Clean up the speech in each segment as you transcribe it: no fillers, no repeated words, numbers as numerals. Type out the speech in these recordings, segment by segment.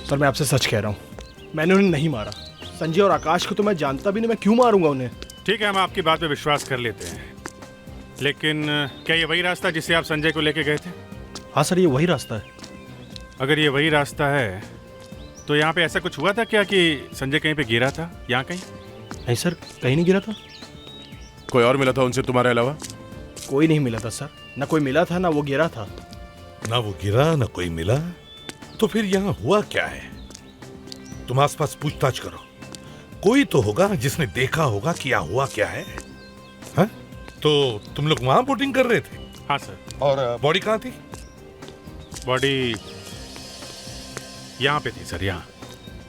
Sir मैं आपसे सच कह रहा हूँ, मैंने उन्हें नहीं मारा। संजय और आकाश को तो मैं जानता भी नहीं, मैं क्यों मारूंगा उन्हें। ठीक है, हम आपकी बात पे विश्वास कर लेते हैं, लेकिन क्या ये वही रास्ता जिससे आप संजय को लेके गए थे? हाँ सर, ये वही रास्ता है। अगर ये वही रास्ता है तो यहाँ पे ऐसा कुछ हुआ था क्या कि संजय कहीं पे गिरा था? यहाँ कहीं? नहीं सर, कहीं नहीं गिरा था। कोई और मिला था उनसे तुम्हारे अलावा? कोई नहीं मिला था सर, ना कोई मिला था ना वो गिरा था। ना वो गिरा ना कोई मिला, तो फिर यहाँ हुआ क्या है? तुम आसपास पूछताछ करो, कोई तो होगा जिसने देखा होगा कि यहाँ हुआ क्या है। हाँ? तो तुम लोग वहां बोटिंग कर रहे थे? हाँ सर। और बॉडी कहाँ थी? बॉडी यहाँ पे थी सर, यहाँ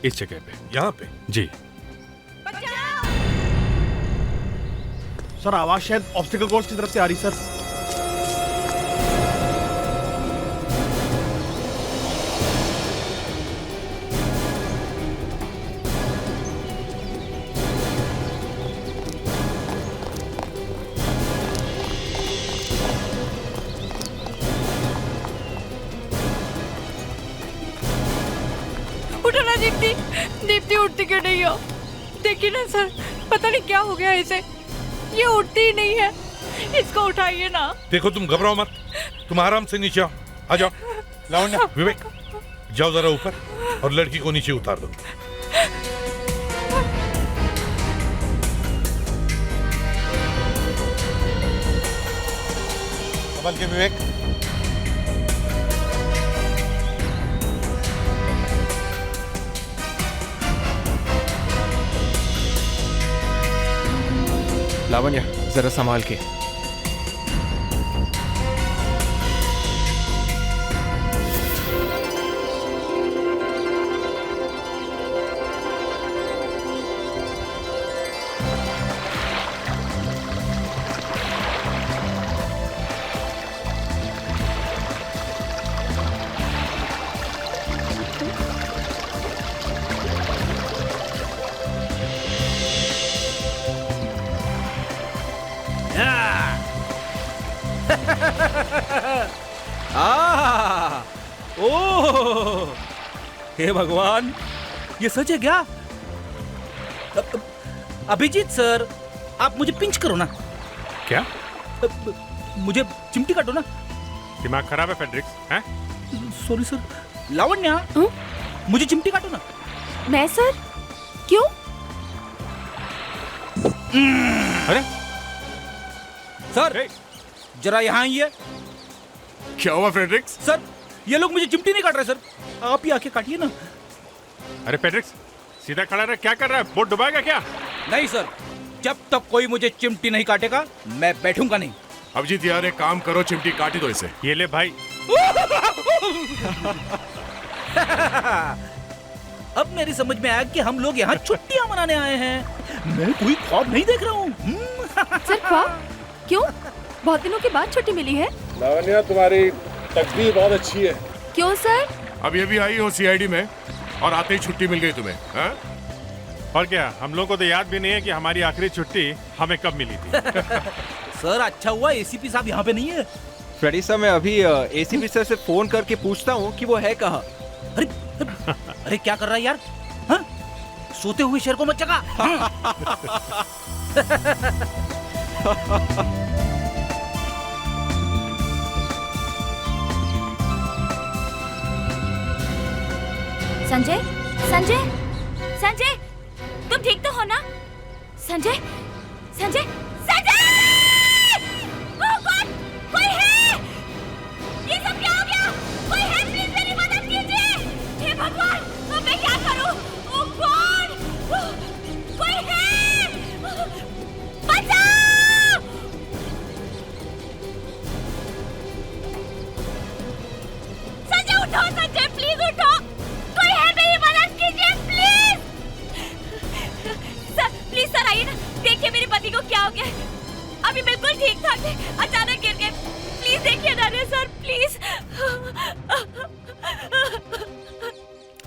इस जगह पे। यहाँ पे? जी सर आवाज शायद ऑब्स्टिकल कोर्स की तरफ से आ रही सर। उठो ना दीप्ति, दीप्ति उठती क्यों नहीं हो? देखिए ना सर, पता नहीं क्या हो गया इसे, ये उठती ही नहीं है। इसको उठाइए ना। देखो तुम घबराओ मत, तुम आराम से नीचे आओ। आ जाओ लावण्या, विवेक जाओ जरा ऊपर और लड़की को नीचे उतार दो। संभल के विवेक। लावण्या जरा संभाल के। ओह हे भगवान, ये सच है क्या? अभिजीत सर, आप मुझे पिंच करो ना। क्या? मुझे चिमटी काटो ना। दिमाग खराब है फेड्रिक्स? हैं? Sorry sir. लावण्या, मुझे चिमटी काटो ना। मैं सर? क्यों? अरे सर जरा यहाँ आइए। क्या हुआ फेड्रिक्स? सर ये लोग मुझे चिमटी नहीं काट रहे सर, आप ही आके काटिए ना। अरे फेड्रिक्स सीधा खड़ा रह, क्या कर रहा है? बोट डुबाएगा क्या? नहीं सर, जब तक कोई मुझे चिमटी नहीं काटेगा मैं बैठूंगा नहीं। अभिजीत यार एक काम करो, चिमटी काटी दो इसे। ये ले भाई। अब मेरी समझ में आया कि हम लोग यहाँ छुट्टियां मनाने आए हैं। मैं कोई ख्वाब नहीं देख रहा हूँ। सर ख्वाब? क्यों? बहुत दिनों के बाद छुट्टी मिली है। लावण्या तुम्हारी तकदीर बहुत अच्छी है। क्यों सर? अभी अभी आई हो सीआईडी में और आते ही छुट्टी मिल गई तुम्हें। हाँ? और क्या, हम लोग को तो याद भी नहीं है कि हमारी आखिरी छुट्टी हमें कब मिली थी। सर अच्छा हुआ एसीपी साहब यहाँ पे नहीं है। फ्रेडी सर, मैं अभी एसीपी सर से फोन करके पूछता हूँ कि वो है कहाँ। अरे अरे क्या कर रहा है यार? हाँ? सोते हुए शेर को मत जगा। संजय, संजय, संजय, तुम ठीक तो हो ना? संजय, संजय, संजय! ओह गॉड, कोई है? ये सब क्या हो गया? कोई है? प्लीज मेरी मदद कीजिए। हे भगवान, अब मैं क्या करूं? ओह गॉड, कोई है? बचाओ! संजय उठो, संजय प्लीज उठो। कोई है? मेरी मदद कीजिए प्लीज। सर प्लीज सर आइए ना, देखिए मेरे पति को क्या हो गया। अभी बिल्कुल ठीक ठाक थे, अचानक गिर गए। प्लीज देखिए ना रे सर, प्लीज।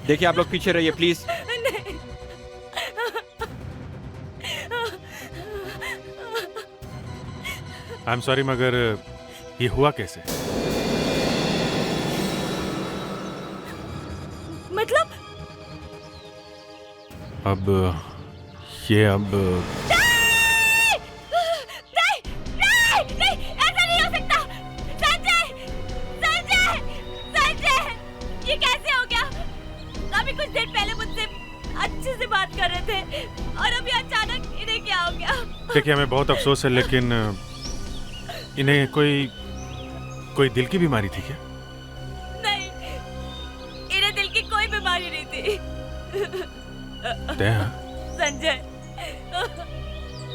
देखिए आप लोग पीछे रहिए प्लीज। नहीं। आई एम सॉरी, मगर ये हुआ कैसे? मतलब अब ये अब नहीं, ऐसा नहीं हो सकता। संजय, संजय, संजय, ये कैसे हो गया? अभी कुछ देर पहले मुझसे अच्छे से बात कर रहे थे और अभी अचानक इन्हें क्या हो गया? देखिए, हमें बहुत अफसोस है, लेकिन इन्हें कोई दिल की बीमारी थी क्या? नहीं, इन्हें दिल की कोई बीमारी नहीं थी। संजय,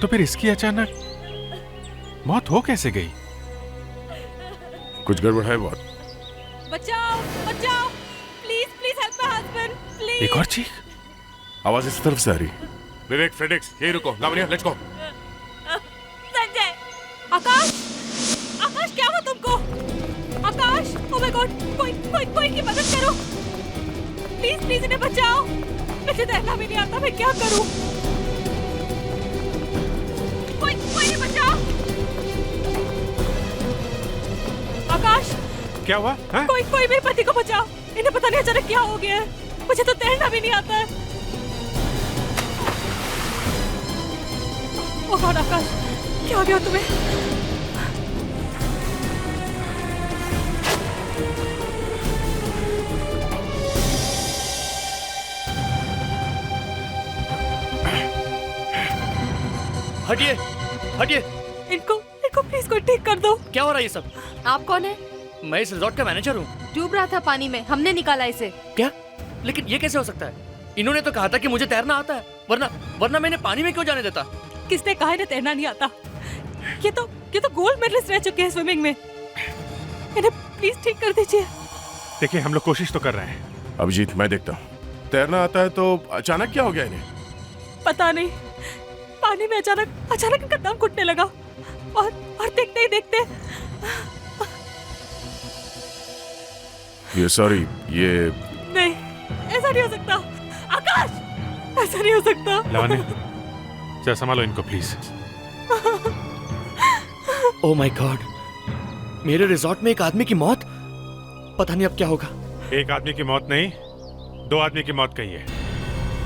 तो फिर इसकी अचानक मौत हो कैसे गई? कुछ गड़बड़ है बहुत। बचाओ, बचाओ, please please help my husband, please. एक और चीख। आवाज इस तरफ से आ रही। विवेक, फ्रेडेक्स, यही रुको। Lavanya, let's go. संजय, आकाश, आकाश क्या हुआ तुमको? आकाश, ओह माय गॉड, कोई की मदद करो, प्लीज प्लीज इन्हें बचाओ। मुझे तैरना भी नहीं आता, मैं क्या करूं? कोई इन्हें बचाओ। आकाश, क्या हुआ? हाँ? कोई मेरे पति को बचाओ, इन्हें पता नहीं अचानक क्या हो गया है। मुझे तो तैरना भी नहीं आता है। ओह गॉड आकाश, क्या हो गया तुम्हें? हटिए, हटिए। इनको प्लीज कोई ठीक कर दो। क्या हो रहा है ये सब? आप कौन है? मैं इस रिजॉर्ट का मैनेजर हूँ। डूब रहा था पानी में, हमने निकाला इसे। क्या? लेकिन ये कैसे हो सकता है? इन्होंने तो कहा था कि मुझे तैरना आता है, वरना मैंने पानी में क्यों जाने देता? किसने कहा इन्हें तैरना नहीं आता? ये तो गोल्ड मेडलिस्ट रह चुके हैं स्विमिंग में। इन्हें प्लीज ठीक कर दीजिए। देखिए, हम लोग कोशिश तो कर रहे हैं। अभिजीत, मैं देखता हूँ। तैरना आता है तो अचानक क्या हो गया इन्हें? पता नहीं, पानी में अचानक इनका दम घुटने लगा और देखते ही देखते ये नहीं, ऐसा नहीं हो सकता। आकाश, ऐसा नहीं हो सकता। लावण्या, जरा संभालो इनको प्लीज। ओह माय गॉड, मेरे रिजॉर्ट में एक आदमी की मौत। पता नहीं अब क्या होगा। एक आदमी की मौत नहीं, 2 आदमी की मौत कही है।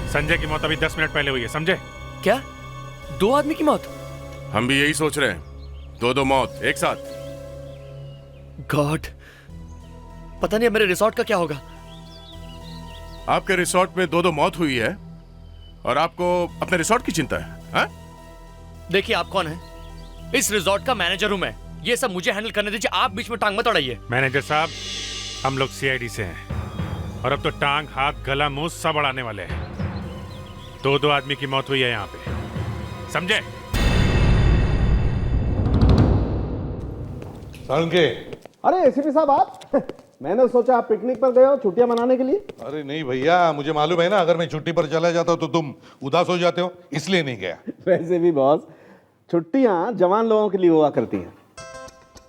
संजय की मौत अभी 10 मिनट पहले हुई है, समझे? क्या? 2 आदमी की मौत? हम भी यही सोच रहे हैं। 2 मौत एक साथ। गॉड, पता नहीं अब मेरे रिजॉर्ट का क्या होगा। आपके रिसोर्ट में 2 मौत हुई है और आपको अपने रिसोर्ट की चिंता है, हाँ? देखिए, आप कौन है? इस रिजॉर्ट का मैनेजर हूं मैं। ये सब मुझे हैंडल करने दीजिए, आप बीच में टांग मत अड़ाइए। मैनेजर साहब, हम लोग सीआईडी से हैं और अब तो टांग, हाथ, गला, मुंह सब अड़ाने वाले हैं। 2 आदमी की मौत हुई है यहाँ पे, समझे? सालुंके। अरे एसीपी साहब आप मैंने सोचा आप पिकनिक पर गए हो छुट्टियां मनाने के लिए। अरे नहीं भैया, मुझे मालूम है ना, अगर मैं छुट्टी पर चला जाता तो तुम उदास हो जाते हो, इसलिए नहीं गया। वैसे भी बॉस, छुट्टियां जवान लोगों के लिए हुआ करती हैं।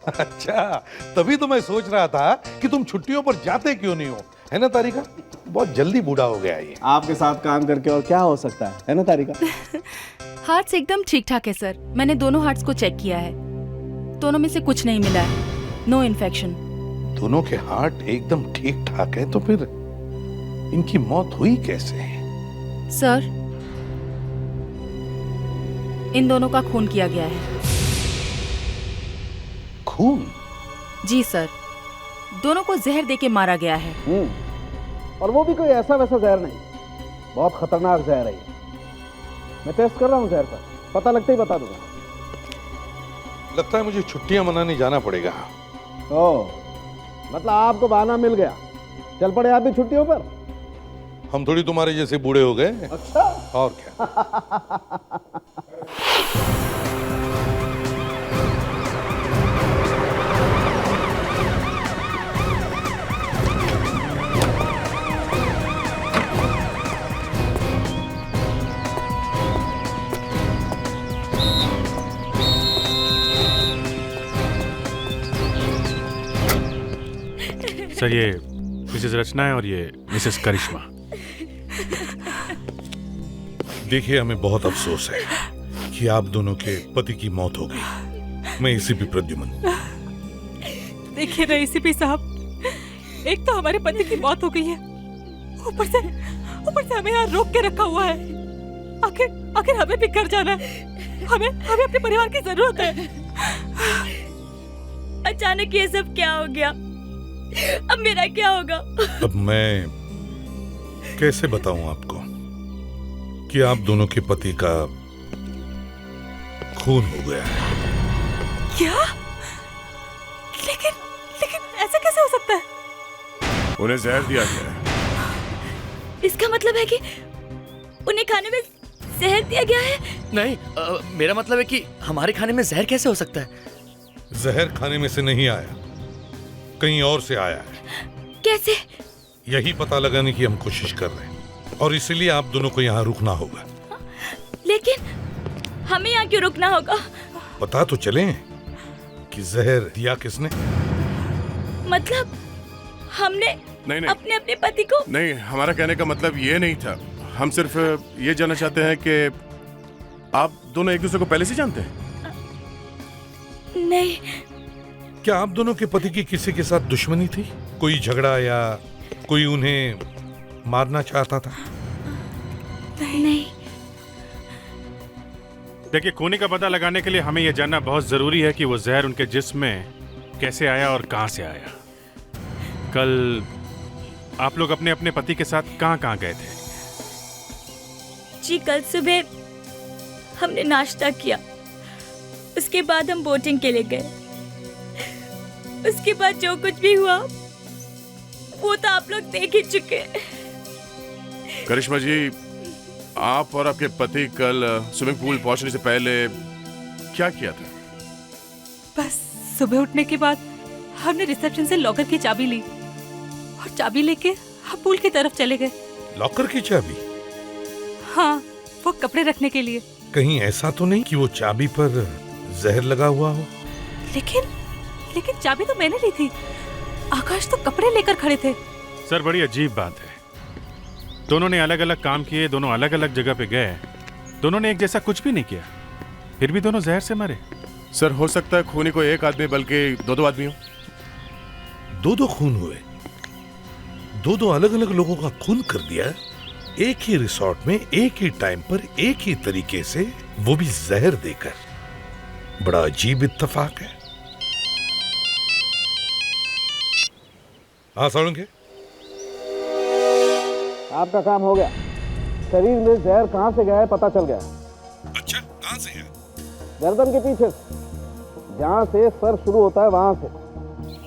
अच्छा, तभी तो मैं सोच रहा था कि तुम छुट्टियों पर जाते क्यों नहीं हो, है ना तारिका? बहुत जल्दी बूढ़ा हो गया ये। आपके साथ काम करके और क्या हो सकता है ना तारिका? हार्ट्स एकदम ठीक ठाक है सर, मैंने दोनों हार्ट्स को चेक किया है, दोनों में से कुछ नहीं मिला है, नो इन्फेक्शन। दोनों के हार्ट एकदम ठीक ठाक है, तो फिर इनकी मौत हुई कैसे? सर, इन दोनों का खून किया गया है। खून? जी सर, दोनों को जहर देके मारा गया है। और वो भी कोई ऐसा वैसा जहर नहीं, बहुत खतरनाक जहर है ये। मैं टेस्ट कर रहा हूँ जहर का, पता लगते ही बता दूंगा। लगता है मुझे छुट्टियां मनाने जाना पड़ेगा। ओह, मतलब आपको बहाना मिल गया, चल पड़े आप भी छुट्टियों पर। हम थोड़ी तुम्हारे जैसे बूढ़े हो गए। अच्छा, और क्या। सर, ये मिसेस रचना है और ये मिसेस करिश्मा। देखिए, हमें बहुत अफसोस है कि आप दोनों के पति की मौत हो गई। मैं एसीपी प्रद्युमन। देखिए ना एसीपी साहब, एक तो हमारे पति की मौत हो गई है, ऊपर से हमें यहाँ रोक के रखा हुआ है। आखिर हमें भी घर जाना है। हमें अपने परिवार की जरूरत है। अचानक ये सब क्या हो गया? अब मेरा क्या होगा? अब मैं कैसे बताऊं आपको कि आप दोनों के पति का खून हो गया है। क्या? लेकिन ऐसा कैसे हो सकता है? उन्हें जहर दिया गया है। इसका मतलब है कि उन्हें खाने में जहर दिया गया है? नहीं, मेरा मतलब है कि हमारे खाने में जहर कैसे हो सकता है? जहर खाने में से नहीं आया, कहीं और से आया है। कैसे? यही पता लगाने की हम कोशिश कर रहे हैं और इसीलिए आप दोनों को यहाँ रुकना होगा। लेकिन हमें यहाँ क्यों रुकना होगा? पता तो चले कि जहर दिया किसने। मतलब हमने नहीं अपने पति को? नहीं, हमारा कहने का मतलब ये नहीं था। हम सिर्फ ये जानना चाहते हैं कि आप दोनों एक दूसरे को पहले से जानते हैं? नहीं। क्या आप दोनों के पति की किसी के साथ दुश्मनी थी? कोई झगड़ा या कोई उन्हें मारना चाहता था? नहीं। देखिए, खूनी का पता लगाने के लिए हमें यह जानना बहुत जरूरी है कि वो जहर उनके जिस्म में कैसे आया और कहां से आया। कल आप लोग अपने अपने पति के साथ कहां गए थे? जी, कल सुबह हमने नाश्ता किया, उसके बाद हम बोटिंग के लिए गए। उसके बाद जो कुछ भी हुआ वो तो आप लोग देख ही चुके। करिश्मा जी, आप और आपके पति कल स्विमिंग पूल पहुंचने से पहले क्या किया था? बस सुबह उठने के बाद हमने रिसेप्शन से लॉकर की चाबी ली और चाबी लेके हम पूल की तरफ चले गए। लॉकर की चाबी? हाँ, वो कपड़े रखने के लिए। कहीं ऐसा तो नहीं कि वो चाबी पर जहर लगा हुआ हो? लेकिन चाबी तो मैंने ली थी। आकाश तो कपड़े लेकर खड़े थे। सर, बड़ी अजीब बात है। दोनों ने अलग अलग काम किए, दोनों अलग अलग जगह पे गए, दोनों ने एक जैसा कुछ भी नहीं किया, फिर भी दोनों जहर से मरे। सर, हो सकता है खूनी को एक आदमी बल्कि दो आदमी हो। दो खून हुए? दो अलग अलग लोगों का खून कर दिया एक ही रिसोर्ट में, एक ही टाइम पर, एक ही तरीके से, वो भी जहर देकर। बड़ा अजीब इत्तेफाक है। हाँ साळुंखे, आपका काम हो गया। शरीर में जहर कहां से गया है पता चल गया। अच्छा, कहां से है? गर्दन के पीछे से, जहां से सर शुरू होता है वहां से।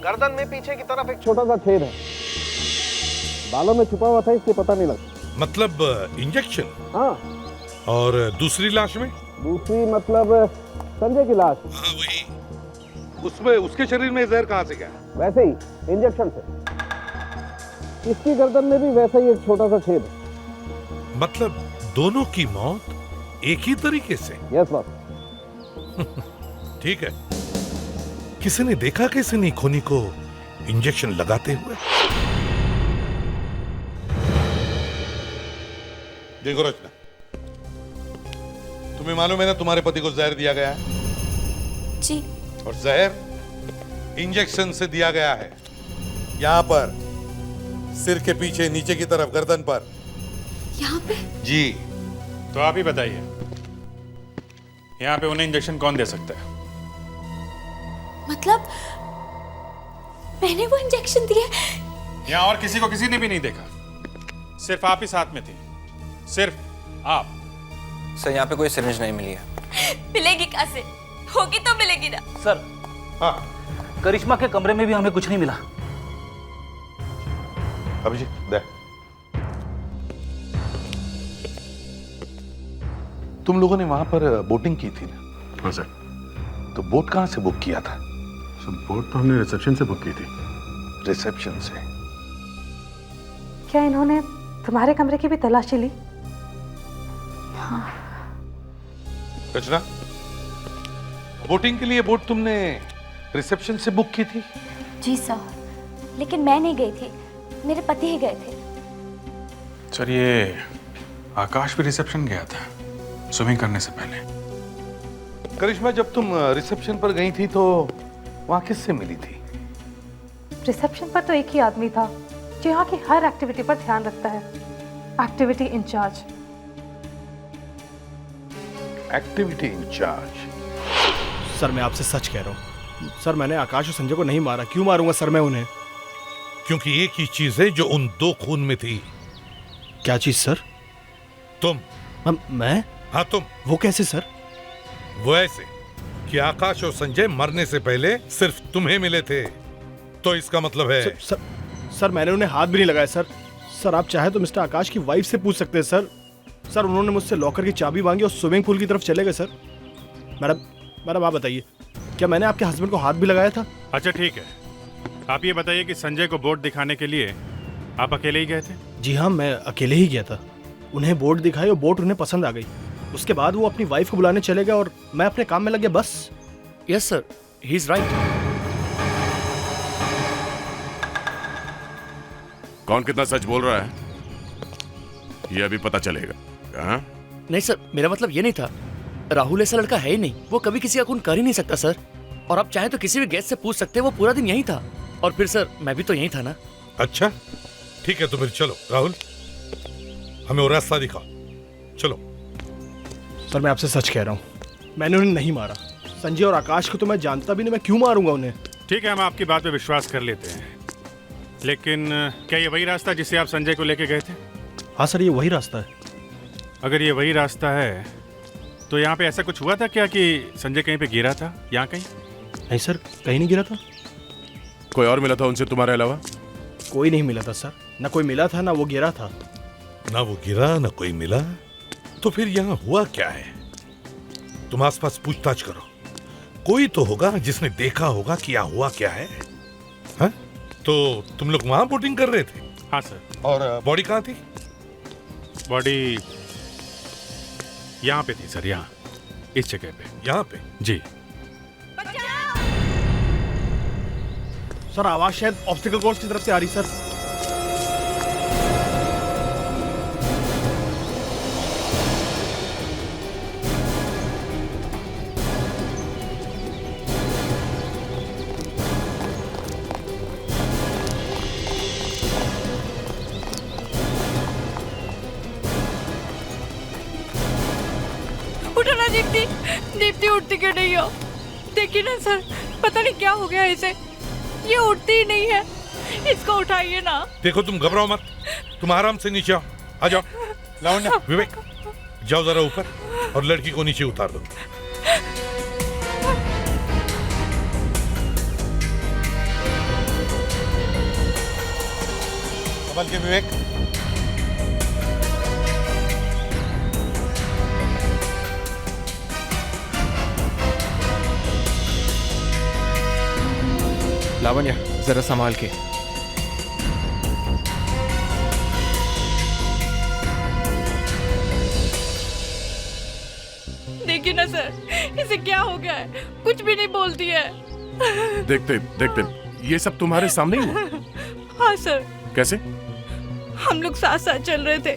गर्दन में पीछे की तरफ एक छोटा सा छेद है, बालों में छुपा हुआ था इसलिए पता नहीं लगा। मतलब इंजेक्शन? हाँ। और दूसरी लाश में? दूसरी मतलब संजय की लाश। हाँ वही। उसमें उसके शरीर में जहर कहां से गया? वैसे ही इंजेक्शन से। इसकी गर्दन में भी वैसा ही एक छोटा सा छेद है। मतलब दोनों की मौत एक ही तरीके से? Yes boss. ठीक है। किसी ने देखा कैसे नहीं खूनी को इंजेक्शन लगाते हुए? देखो रचना, तुम्हें मालूम है ना तुम्हारे पति को जहर दिया गया है? जी। और जहर इंजेक्शन से दिया गया है। यहां पर सिर के पीछे, नीचे की तरफ, गर्दन पर। यहाँ पे? जी। तो आप ही बताइए, यहाँ पे उन्हें इंजेक्शन कौन दे सकता है? मतलब मैंने वो इंजेक्शन दिए? यहाँ और किसी को किसी ने भी नहीं देखा, सिर्फ आप ही साथ में थी, सिर्फ आप। सर, यहाँ पे कोई सिरिंज नहीं मिली है। मिलेगी कहाँ से? होगी तो मिलेगी ना। सर, हाँ करिश्मा के कमरे में भी हमें कुछ नहीं मिला। अभिजीत दे। तुम लोगों ने वहां पर बोटिंग की थी ना? हाँ सर। तो बोट कहां से बुक किया था? सर, बोट तो हमने रिसेप्शन से बुक की थी। रिसेप्शन से? क्या इन्होंने तुम्हारे कमरे की भी तलाशी ली? हाँ। रचना, बोटिंग के लिए बोट तुमने रिसेप्शन से बुक की थी? जी सर, लेकिन मैं नहीं गई थी, मेरे पति ही गए थे। सर, ये आकाश भी रिसेप्शन गया था स्विमिंग करने से पहले। करिश्मा, जब तुम रिसेप्शन पर गई थी तो वहां किससे मिली थी? रिसेप्शन पर तो एक ही आदमी था जो यहाँ की हर एक्टिविटी पर ध्यान रखता है, activity incharge. Activity incharge. Sir मैं आपसे सच कह रहा हूँ सर, मैंने आकाश और संजय को नहीं मारा। क्यों मारूंगा सर मैं उन्हें? क्योंकि एक ही चीज है जो उन दो खून में थी। क्या चीज सर? तुम। मैं? हाँ तुम। वो कैसे सर? वो ऐसे कि आकाश और संजय मरने से पहले सिर्फ तुम्हें मिले थे, तो इसका मतलब है सर मैंने उन्हें हाथ भी नहीं लगाया सर। सर आप चाहे तो मिस्टर आकाश की वाइफ से पूछ सकते हैं सर। सर उन्होंने मुझसे लॉकर की चाबी मांगी और स्विमिंग पूल की तरफ चले गए सर। मैडम आप बताइए, क्या मैंने आपके हस्बैंड को हाथ भी लगाया था? अच्छा ठीक है, आप ये बताइए कि संजय को बोर्ड दिखाने के लिए आप अकेले ही गए थे? जी हाँ, मैं अकेले ही गया था। उन्हें बोर्ड दिखाई और बोर्ड उन्हें पसंद आ गई। उसके बाद वो अपनी वाइफ को बुलाने चले गए और मैं अपने काम में लग गया बस। Yes sir, he is right. कौन कितना सच बोल रहा है ये अभी पता चलेगा। हाँ? नहीं सर, मेरा मतलब ये नहीं था। राहुल ऐसा लड़का है ही नहीं, वो कभी किसी का खून कर ही नहीं सकता सर। और आप चाहे तो किसी भी गेस्ट से पूछ सकते हैं, वो पूरा दिन यहीं था। और फिर सर मैं भी तो यहीं था ना। अच्छा ठीक है, तो फिर चलो राहुल, हमें वो रास्ता दिखाओ, चलो। सर मैं आपसे सच कह रहा हूँ, मैंने उन्हें नहीं मारा। संजय और आकाश को तो मैं जानता भी नहीं, मैं क्यों मारूंगा उन्हें? ठीक है, हम आपकी बात पे विश्वास कर लेते हैं, लेकिन क्या ये वही रास्ता जिससे आप संजय को लेके गए थे? हाँ सर, ये वही रास्ता है। अगर ये वही रास्ता है तो यहाँ पे ऐसा कुछ हुआ था क्या कि संजय कहीं पे गिरा था? यहाँ कहीं? नहीं सर, कहीं नहीं गिरा था। कोई और मिला था उनसे तुम्हारे अलावा? कोई नहीं मिला था सर, ना कोई मिला था ना वो गिरा था। ना वो गिरा ना कोई मिला, तो फिर यहाँ हुआ क्या है? तुम आसपास पूछताछ करो, कोई तो होगा जिसने देखा होगा कि यहाँ हुआ क्या है। हाँ? तो तुम लोग वहां बोटिंग कर रहे थे? हाँ सर। और बॉडी कहाँ थी? बॉडी यहाँ पे थी सर, यहाँ इस जगह पे। यहाँ पे? जी सर आवाज शायद ऑब्स्टिकल कोर्स की तरफ से आ रही सर। उठो ना दीप्ति, दीप्ति उठती क्यों नहीं हो? देखिए ना सर, पता नहीं क्या हो गया इसे, ये उठती ही नहीं है। इसको उठाइए ना। देखो तुम घबराओ मत, तुम आराम से नीचे आओ, आ जाओ। लावण्या, विवेक जाओ जरा ऊपर और लड़की को नीचे उतार दो। संभल के विवेक। लावण्या जरा संभाल के। देखिए ना सर, इसे क्या हो गया है, कुछ भी नहीं बोलती है। देखते देखते ये सब तुम्हारे सामने ही हुआ? हाँ सर। कैसे? हम लोग साथ साथ चल रहे थे,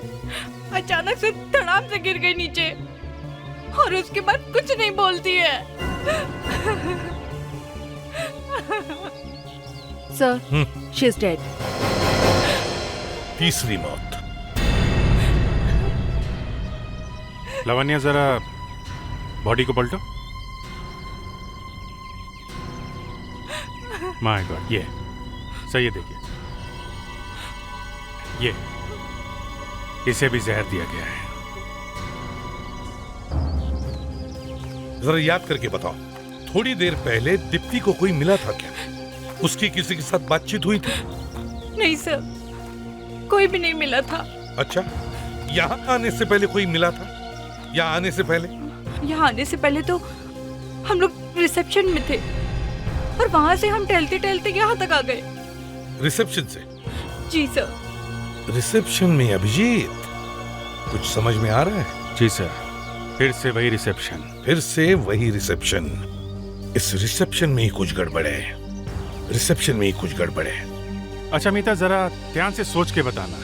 अचानक से धड़ाम से गिर गई नीचे और उसके बाद कुछ नहीं बोलती है। Sir, she is dead. तीसरी मौत। लावण्या जरा बॉडी को पलटो। माय गॉड, ये सही है, देखिए ये इसे भी जहर दिया गया है। जरा याद करके बताओ, थोड़ी देर पहले दीप्ति को कोई मिला था क्या? उसकी किसी के साथ बातचीत हुई थी? नहीं सर, कोई भी नहीं मिला था। अच्छा, यहाँ आने से पहले कोई मिला था? यहाँ आने से पहले? यहाँ आने से पहले तो हम लोग रिसेप्शन में थे और वहां से हम टहलते टहलते यहाँ तक आ गए। रिसेप्शन से? जी सर। रिसेप्शन में? अभिजीत, कुछ समझ में आ रहा है? जी सर, फिर से वही रिसेप्शन। फिर से वही रिसेप्शन। इस रिसेप्शन में ही कुछ गड़बड़ है, रिसेप्शन में ही कुछ गड़बड़ है। अच्छा मीता, जरा ध्यान से सोच के बताना,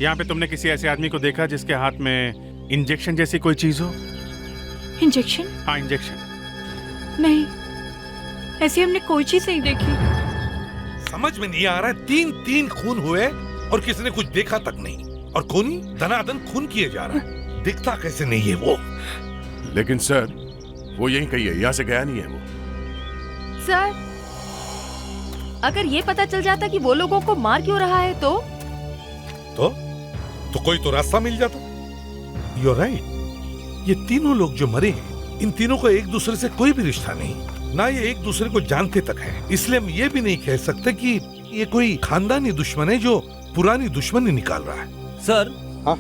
यहाँ पे तुमने किसी ऐसे आदमी को देखा जिसके हाथ में इंजेक्शन जैसी कोई चीज हो? इंजेक्शन? हाँ, इंजेक्शन। नहीं, ऐसी हमने कोई चीज नहीं देखी। समझ में नहीं आ रहा है, तीन खून हुए और किसी ने कुछ देखा तक नहीं, और खूनी धनाधन खून किए जा रहा है। दिखता कैसे नहीं है वो? लेकिन सर वो यहीं कहीं है, यहाँ से गया नहीं है वो। सर, अगर ये पता चल जाता कि वो लोगों को मार क्यों रहा है तो कोई तो रास्ता मिल जाता। You're right. ये तीनों लोग जो मरे हैं, इन तीनों को एक दूसरे से कोई भी रिश्ता नहीं, ना ये एक दूसरे को जानते तक है। इसलिए हम ये भी नहीं कह सकते कि ये कोई खानदानी दुश्मन है जो पुरानी दुश्मनी निकाल रहा है। सर, हाँ?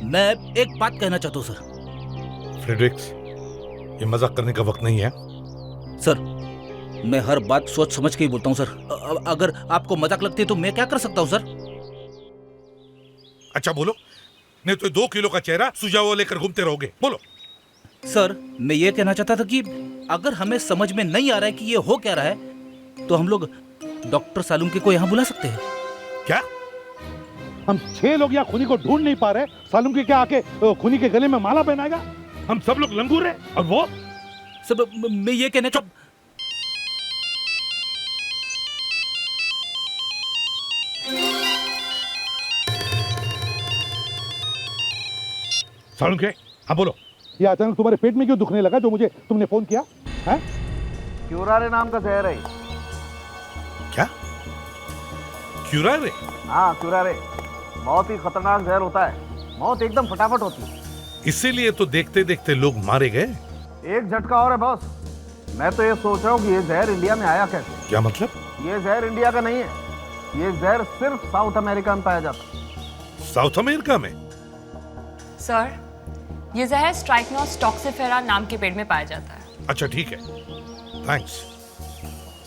मैं एक बात कहना चाहता हूँ सर। फ्रेडरिक्स, ये मजाक करने का वक्त नहीं है। सर, मैं हर बात सोच समझ के ही बोलता हूँ सर। अगर आपको मजाक लगती है तो मैं क्या कर सकता हूँ सर? अच्छा बोलो, नहीं तो 2 किलो का चेहरा सुझाव लेकर घूमते रहोगे। बोलो। सर, मैं ये कहना चाहता था कि अगर हमें समझ में नहीं आ रहा है कि ये हो क्या रहा है, तो हम लोग डॉक्टर सालुंके को यहाँ बुला सकते हैं। क्या? हम 6 लोग यहाँ खूनी को ढूंढ नहीं पा रहे, सालुंके क्या आके खूनी के गले में माला पहनाएगा? हम सब लोग लंगूर हैं और वो सब मैं ये कहने चुप। सालुंके, हाँ बोलो। ये अचानक तुम्हारे पेट में क्यों दुखने लगा जो मुझे तुमने फोन किया है? क्यूरारे नाम का जहर है। क्या? क्यूरारे? हाँ, क्यूरारे बहुत ही खतरनाक जहर होता है। मौत एकदम फटाफट होती है। इसीलिए तो देखते देखते लोग मारे गए। एक झटका और है बॉस। मैं तो ये सोच रहा हूँ कि ये जहर इंडिया में आया कैसे। क्या मतलब? ये जहर इंडिया का नहीं है, ये जहर सिर्फ साउथ अमेरिका में पाया जाता है। साउथ अमेरिका में? सर, ये जहर स्ट्राइकनोस टॉक्सिफेरा नाम के पेड़ में पाया जाता है। अच्छा ठीक है, थैंक्स।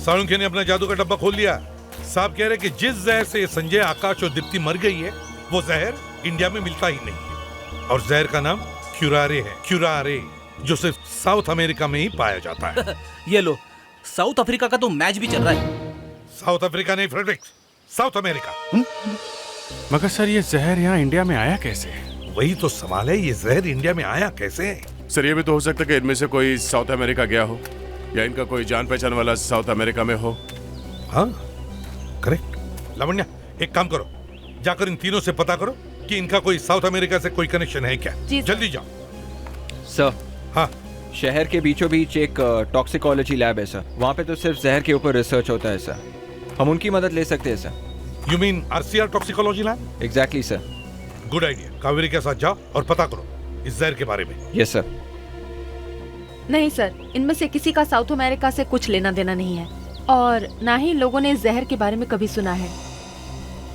सालुंके ने अपना जादू का डब्बा खोल लिया। साहब कह रहे कि जिस जहर से संजय, आकाश और दीप्ति मर गई है, वो जहर इंडिया में मिलता ही नहीं है। और जहर का नाम क्यूरारे है। क्यूरारे, जो सिर्फ साउथ अमेरिका में ही पाया जाता है। ये लो, साउथ अफ्रीका का तो मैच भी चल रहा है। साउथ अफ्रीका नहीं फ्रेडरिक्स, साउथ अमेरिका। मगर सर, ये जहर यहाँ इंडिया में आया कैसे? वही तो सवाल है, ये जहर इंडिया में आया कैसे? सर ये भी तो हो सकता है कि इनमें से कोई साउथ अमेरिका गया हो, या इनका कोई जान पहचान वाला साउथ अमेरिका में हो। हाँ करेक्ट। लावण्या, एक काम करो, जाकर इन तीनों से पता करो कि इनका कोई साउथ अमेरिका से कोई कनेक्शन है क्या। जल्दी जाओ। सर, हाँ, शहर के बीचों बीच एक टॉक्सिकोलॉजी लैब है सर। वहाँ पे तो सिर्फ जहर के ऊपर रिसर्च होता है सर। हम उनकी मदद ले सकते हैं sir. You mean RCR toxicology lab? Exactly sir. Good idea. Kaveri के साथ जाओ और पता करो इस जहर के बारे में। Yes sir. नहीं सर, इनमें से किसी का साउथ अमेरिका से कुछ लेना देना नहीं है, और ना ही लोगों ने इस जहर के बारे में कभी सुना है।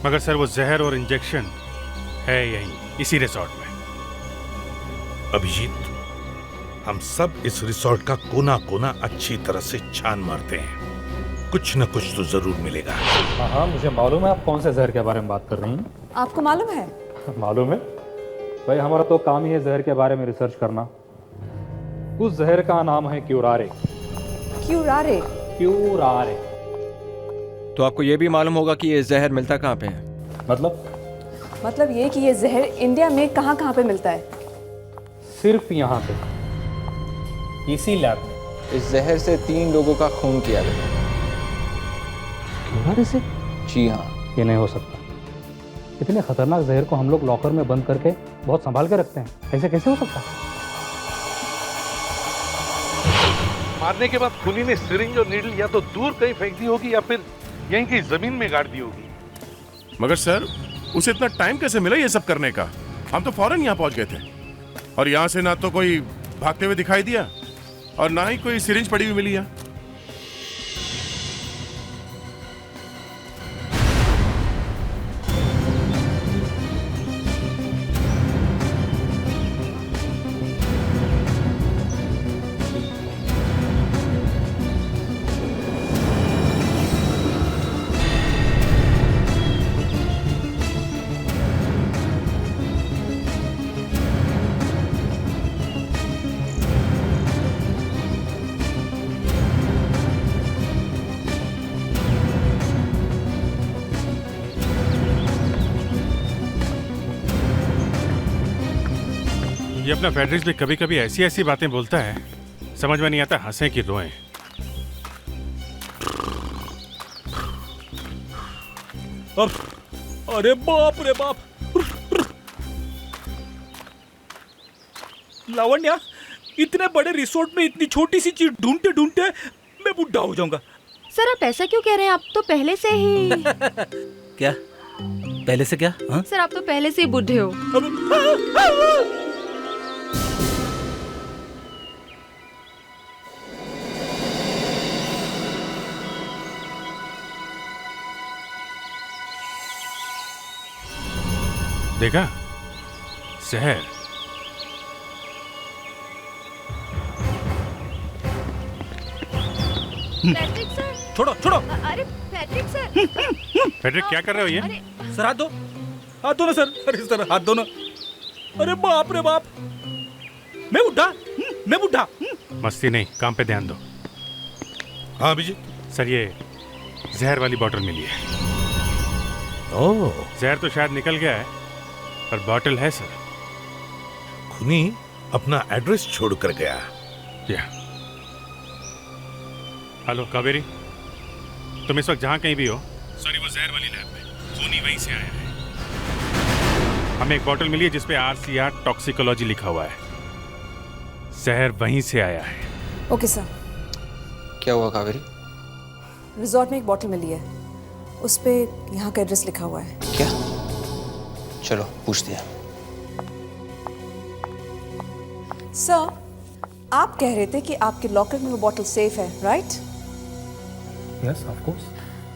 मगर सर, वो जहर और इंजेक्शन है यहीं इसी रिसोर्ट में। अभिजीत, हम सब इस रिसोर्ट का कोना कोना अच्छी तरह से छान मारते हैं, कुछ न कुछ तो जरूर मिलेगा। हाँ, मुझे मालूम है आप कौन से जहर के बारे में बात कर रही हैं। आपको मालूम है? मालूम है भाई, हमारा तो काम ही है जहर के बारे में रिसर्च करना। उस जहर का नाम है क्यूरारे। क्यूरारे? क्यूरारे। तो आपको ये भी मालूम होगा कि ये जहर मिलता कहाँ पे है? मतलब ये कि ये जहर इंडिया में कहाँ कहाँ पे मिलता है? सिर्फ यहाँ पे, इसी लैब में। इस जहर से 3 लोगों का खून किया गया। क्यूरारे से? जी हाँ। ये नहीं हो सकता। इतने खतरनाक जहर को हम लोग लॉकर में बंद करके बहुत संभाल के रखते हैं, ऐसे कैसे हो सकता है? मारने के बाद खूनी ने सिरिंज और नीडल या तो दूर कहीं फेंक दी होगी या फिर यहीं की जमीन में गाड़ दी होगी। मगर सर, उसे इतना टाइम कैसे मिला ये सब करने का? हम तो फौरन यहाँ पहुंच गए थे, और यहाँ से ना तो कोई भागते हुए दिखाई दिया और ना ही कोई सिरिंज पड़ी हुई मिली है। ये अपना फ्रेडरिक्स भी कभी कभी ऐसी ऐसी बातें बोलता है, समझ में नहीं आता हंसे कि रोएं। अरे बाप रे बाप। लावण्या, इतने बड़े रिसोर्ट में इतनी छोटी सी चीज ढूंढते ढूंढते मैं बुढ़ा हो जाऊंगा। सर आप ऐसा क्यों कह रहे हैं? आप तो पहले से ही क्या पहले से क्या? हाँ? सर आप तो पहले से ही बूढ़े हो। देखा जहर। पैट्रिक सर, छोड़ो छोड़ो। अरे पैट्रिक सर। फेडरिक क्या कर रहे हो ये? सर हाथ दो ना सर। अरे सर हाथ दो ना। अरे बाप रे बाप, मैं बुढ़ा। मस्ती नहीं, काम पे ध्यान दो। हाँ अभिजीत। सर ये जहर वाली बॉटल मिली है। ओह, जहर तो शायद निकल गया है पर बॉटल है सर। खूनी अपना एड्रेस छोड़कर गया। या हेलो कावेरी, तुम इस वक्त जहां कहीं भी हो, सॉरी वो जहर वाली लैब में खूनी वहीं से आया है। हमें एक बॉटल मिली है जिसपे RCR टॉक्सिकोलॉजी लिखा हुआ है। जहर वहीं से आया है। Okay sir. क्या हुआ कावेरी? रिजॉर्ट में एक बॉटल मिली है, उस पे यहाँ का एड्रेस लिखा हुआ है। क्या? चलो पूछते हैं। सर आप कह रहे थे कि आपके लॉकर में वो बॉटल सेफ है, राइट? Yes of course.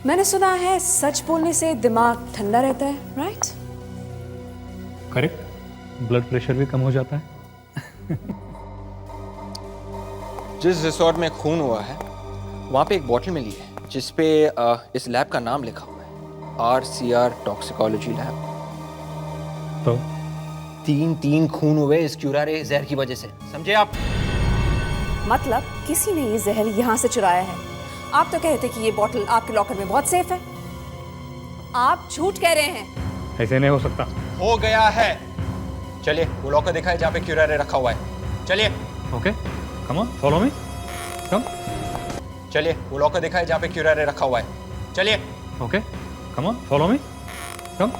मैंने सुना है सच बोलने से दिमाग ठंडा रहता है, राइट? करेक्ट, ब्लड प्रेशर भी कम हो जाता है। जिस रिसोर्ट में खून हुआ है वहाँ पे एक बॉटल मिली है जिसपे इस लैब का नाम लिखा हुआ है, RCR टॉक्सिकोलॉजी लैब। तो तीन खून हुए इस क्यूरारे जहर की वजह से, समझे आप? मतलब किसी ने ये जहर यहाँ से चुराया है। आप तो कह रहे थे कि ये बॉटल आपके लॉकर में बहुत सेफ है। आप झूठ कह रहे हैं। ऐसे नहीं हो सकता। हो गया है। चलिए वो लॉकर दिखाए जहाँ पे क्यूरारे रखा हुआ है। चलिए। Okay come on follow me. Come. चलिए वो लॉकर दिखाए जहाँ पे क्यूरारे रखा हुआ है। चलिए। Okay come on follow me. Come.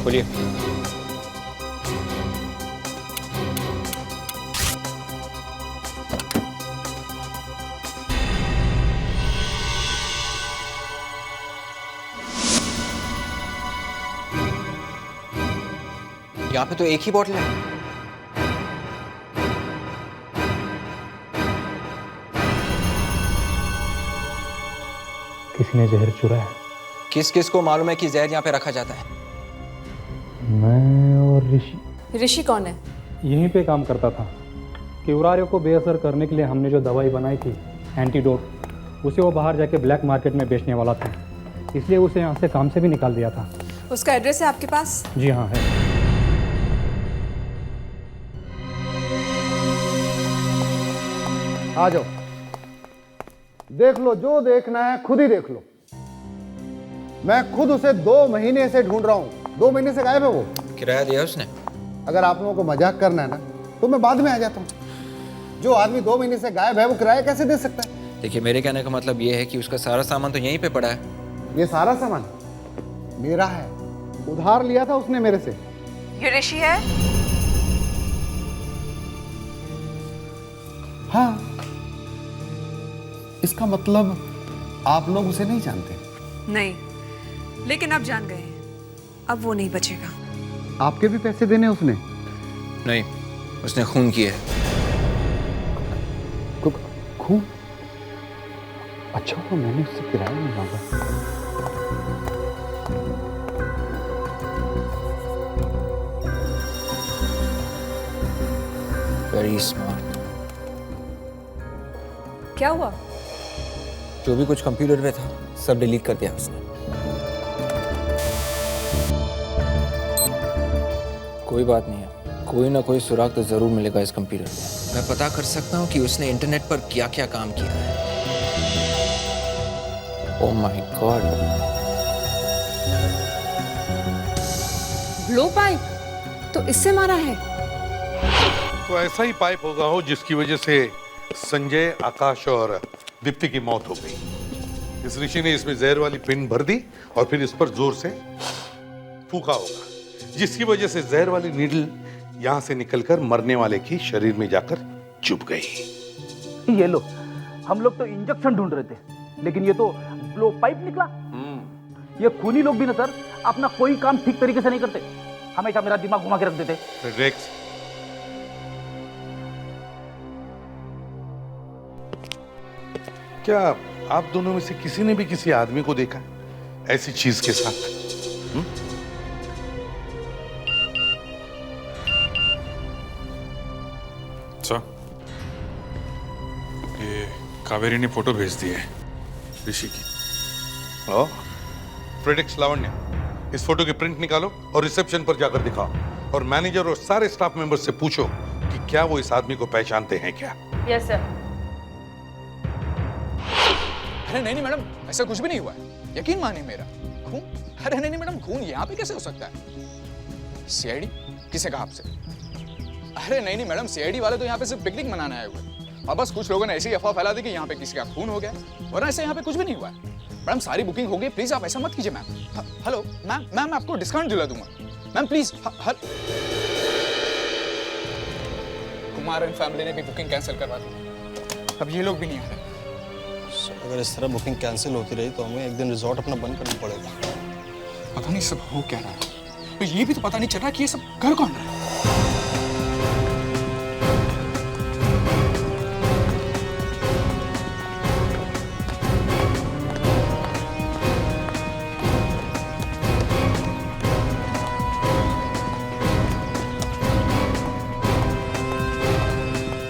खोलिए। यहाँ पे तो एक ही बॉटल है। किसी ने जहर चुराया। किस किस को मालूम है कि जहर यहाँ पे रखा जाता है? मैं और ऋषि। ऋषि कौन है? यहीं पे काम करता था। क्यूरारे को बेअसर करने के लिए हमने जो दवाई बनाई थी एंटीडोट, उसे वो बाहर जाके ब्लैक मार्केट में बेचने वाला था, इसलिए उसे यहाँ से काम से भी निकाल दिया था। उसका एड्रेस है आपके पास? जी हाँ है। आ जाओ, देख लो जो देखना है, खुद ही देख लो। मैं खुद उसे 2 महीने से ढूंढ रहा हूँ। 2 महीने से गायब है वो। किराया दिया उसने? अगर आप लोगों को मजाक करना है ना तो मैं बाद में आ जाता हूँ। जो आदमी 2 महीने से गायब है वो किराया कैसे दे सकता है? देखिए मेरे कहने का मतलब ये है कि उसका सारा सामान तो यहीं पे पड़ा है। ये सारा सामान मेरा है, उधार लिया था उसने मेरे से। ये ऋषि है? हाँ, इसका मतलब आप लोग उसे नहीं जानते? नहीं, लेकिन अब जान गए हैं। अब वो नहीं बचेगा। आपके भी पैसे देने उसने? नहीं, उसने खून किया है। खून? अच्छा हुआ मैंने उससे किराया नहीं मांगा। Very smart. क्या हुआ? जो भी कुछ कंप्यूटर पे था सब डिलीट कर दिया उसने। कोई बात नहीं है, कोई ना कोई सुराग तो जरूर मिलेगा इस कंप्यूटर पे। मैं पता कर सकता हूँ कि उसने इंटरनेट पर क्या क्या काम किया है। Oh my God. Blow pipe? तो इससे मारा है? तो ऐसा ही पाइप होगा हो जिसकी वजह से संजय, आकाश और दीप्ति की मौत हो गई। इस ऋषि ने इसमें जहर वाली पिन भर दी और फिर इस पर जोर से फूका होगा, जिसकी वजह से जहर वाली नीडल यहां से निकलकर मरने वाले की शरीर में जाकर चुभ गई। ये लो, हम लोग तो इंजेक्शन ढूंढ रहे थे, लेकिन ये तो ब्लो पाइप निकला। ये खूनी लोग भी ना सर अपना कोई काम ठीक तरीके से नहीं करते, हमेशा मेरा दिमाग घुमा के रख देते। फ्रेडरिक्स, क्या आप दोनों में से किसी ने भी किसी आदमी को देखा ऐसी चीज के साथ? सर, ये कावेरी ने फोटो भेज दी है ऋषि की। फ्रेडरिक्स, लावण्य, इस फोटो की प्रिंट निकालो और रिसेप्शन पर जाकर दिखाओ, और मैनेजर और सारे स्टाफ मेंबर्स से पूछो कि क्या वो इस आदमी को पहचानते हैं क्या। Yes sir. अरे नहीं मैडम, ऐसा कुछ भी नहीं हुआ है, यकीन मानिए मेरा। खून? अरे नहीं मैडम, खून यहाँ पे कैसे हो सकता है? सीआईडी? किसे कहा आपसे? अरे नहीं मैडम, सीआईडी वाले तो यहाँ पे सिर्फ पिकनिक मनाने आए हुए, और बस कुछ लोगों ने ऐसी अफवाह फैला दी कि यहाँ पे किसी का खून हो गया, वरना ऐसे यहाँ पे कुछ भी नहीं हुआ है। मैडम सारी बुकिंग हो गई, प्लीज आप ऐसा मत कीजिए मैम। हेलो मैम, मैं आपको डिस्काउंट दिला दूंगा ma'am, please. Kumar and family ने भी बुकिंग कैंसिल करवा दी, अब ये लोग भी नहीं आ रहे। अगर इस तरह बुकिंग कैंसिल होती रही तो हमें एक दिन रिजॉर्ट अपना बंद करना पड़ेगा। पता नहीं सब हो क्या रहा है, तो ये भी तो पता नहीं चल रहा कि ये सब कर कौन रहा है।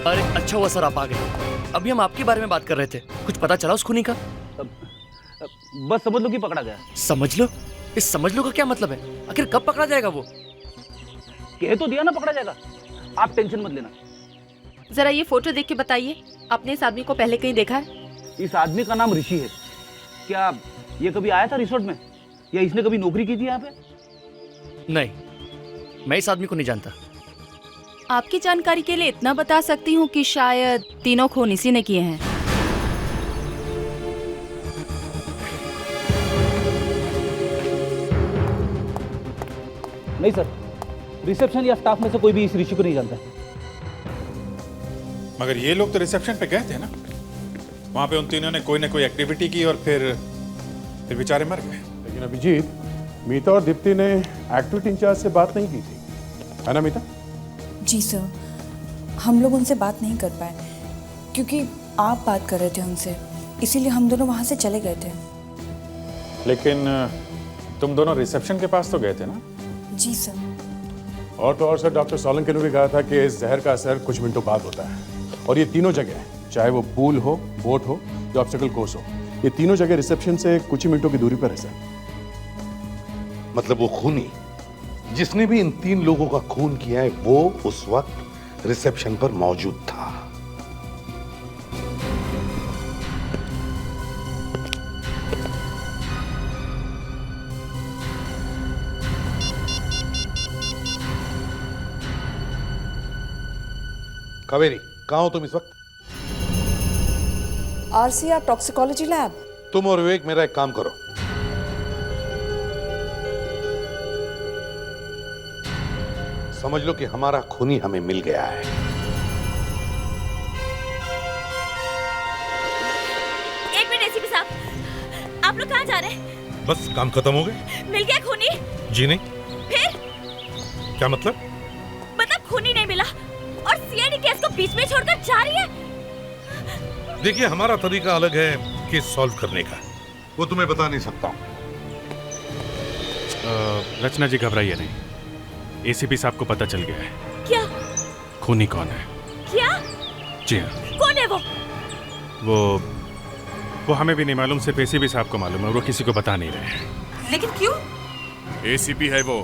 अरे अच्छा हुआ सर आप आ गए, अभी हम आपके बारे में बात कर रहे थे। कुछ पता चला उस खूनी का? बस समझ लो कि पकड़ा गया। समझ लो? इस समझ लो का क्या मतलब है? आखिर कब पकड़ा जाएगा वो? कह तो दिया ना पकड़ा जाएगा, आप टेंशन मत लेना। जरा ये फोटो देख के बताइए, आपने इस आदमी को पहले कहीं देखा है? इस आदमी का नाम ऋषि है। क्या ये कभी आया था रिसोर्ट में, या इसने कभी नौकरी की थी यहाँ पे? नहीं, मैं इस आदमी को नहीं जानता। आपकी जानकारी के लिए इतना बता सकती हूँ कि शायद तीनों खून इसी ने किए हैं। नहीं सर, रिसेप्शन या स्टाफ में से कोई भी इस ऋषि को नहीं जानता। मगर ये लोग तो रिसेप्शन पे गए थे ना, वहां पे उन तीनों ने कोई ना कोई एक्टिविटी की और फिर बेचारे मर गए। लेकिन अभिजीत, मीता और दीप्ति ने एक्टिविटी इंचार्ज से बात नहीं की थी, है ना मीता? जी सर, हम लोग उनसे बात नहीं कर पाए क्योंकि आप बात कर रहे थे उनसे, इसीलिए हम दोनों वहाँ से चले गए थे। लेकिन तुम दोनों रिसेप्शन के पास तो गए थे ना? जी सर। और तो और सर, डॉक्टर सोलंकी ने भी कहा था कि इस जहर का असर कुछ मिनटों बाद होता है, और ये तीनों जगह, चाहे वो पूल हो, बोट हो या ऑब्स्टेकल कोर्स हो, ये तीनों जगह रिसेप्शन से कुछ ही मिनटों की दूरी पर है सर। मतलब वो खूनी जिसने भी इन 3 लोगों का खून किया है वो उस वक्त रिसेप्शन पर मौजूद था। कावेरी, कहां हो तुम इस वक्त? RCR toxicology lab. तुम और विवेक मेरा एक काम करो, समझ लो कि हमारा खूनी हमें मिल गया है। एक मिनट एसीपी साहब, आप लोग कहाँ जा रहे हैं? बस काम खत्म हो गए। मिल गया खूनी? जी नहीं। फिर? क्या मतलब? मतलब खूनी नहीं मिला और सीआईडी केस को बीच में छोड़कर जा रही है। देखिए, हमारा तरीका अलग है केस सॉल्व करने का, वो तुम्हें बता नहीं सकता हूं। रचना जी घबराइए नहीं, एसीपी साहब को पता चल गया है। क्या? खूनी कौन है? क्या? जी हाँ। कौन है वो हमें भी नहीं मालूम, सिर्फ एसीपी साहब को मालूम है, वो किसी को बता नहीं रहे हैं। लेकिन क्यों? एसीपी है वो।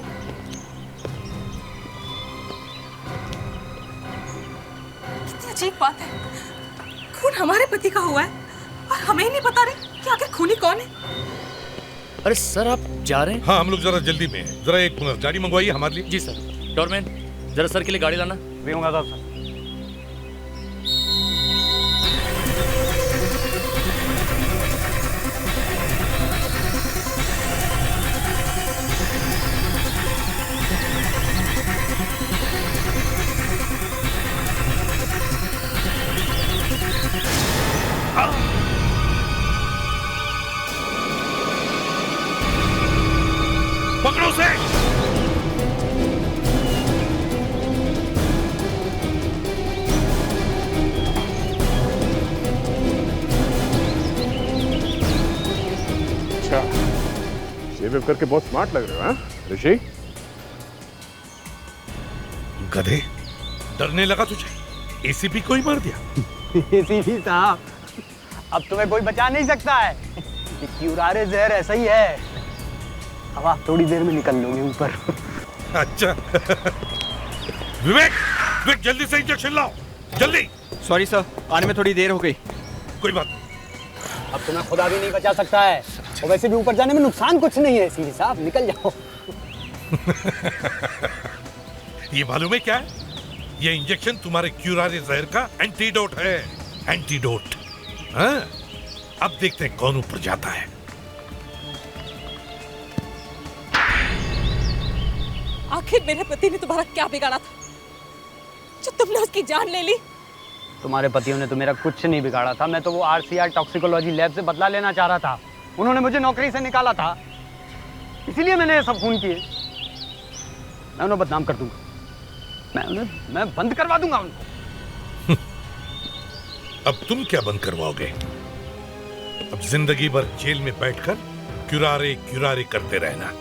कितनी अजीब बात है, खून हमारे पति का हुआ है और हमें ही नहीं पता रहे कि आखिर खूनी कौन है। अरे सर, आप जा रहे हैं? हाँ, हम लोग जरा जल्दी में हैं। जरा एक गाड़ी मंगवाइए हमारे लिए। जी सर। डोरमैन, जरा सर के लिए गाड़ी लाना। भी होगा सर। पकड़ो उसे। अच्छा, शेव करके बहुत स्मार्ट लग रहे हो, हाँ ऋषि? गधे, डरने लगा तुझे? एसीपी को ही मार दिया। एसीपी साहब, अब तुम्हें कोई बचा नहीं सकता है। ये क्यूरारे जहर ऐसा ही है, अब आप थोड़ी देर में निकल लोगे ऊपर। अच्छा। विवेक, विवेक जल्दी से इंजेक्शन लाओ, जल्दी। सॉरी सर, आने में थोड़ी देर हो गई। कोई बात। अब तुम्हें खुदा भी नहीं बचा सकता है, और वैसे भी ऊपर जाने में नुकसान कुछ नहीं है। एसीपी साहब निकल जाओ। ये मालूम है क्या है? ये इंजेक्शन तुम्हारे क्यूरारे जहर का एंटीडोट है। एंटीडोट। हाँ? अब देखते हैं कौन ऊपर जाता है। आखिर मेरे पति ने तुम्हारा क्या बिगाड़ा था जो तुमने उसकी जान ले ली? तुम्हारे पतियों ने तो मेरा कुछ नहीं बिगाड़ा था। मैं तो वो आरसीआर टॉक्सिकोलॉजी लैब से बदला लेना चाह रहा था। उन्होंने मुझे नौकरी से निकाला था, इसीलिए मैंने ये सब खून किए। मैं उन्हें बदनाम कर दूंगा, मैं बंद करवा दूंगा उनको। अब तुम क्या बंद करवाओगे? अब जिंदगी भर जेल में बैठकर क्यूरारे क्यूरारे करते रहना।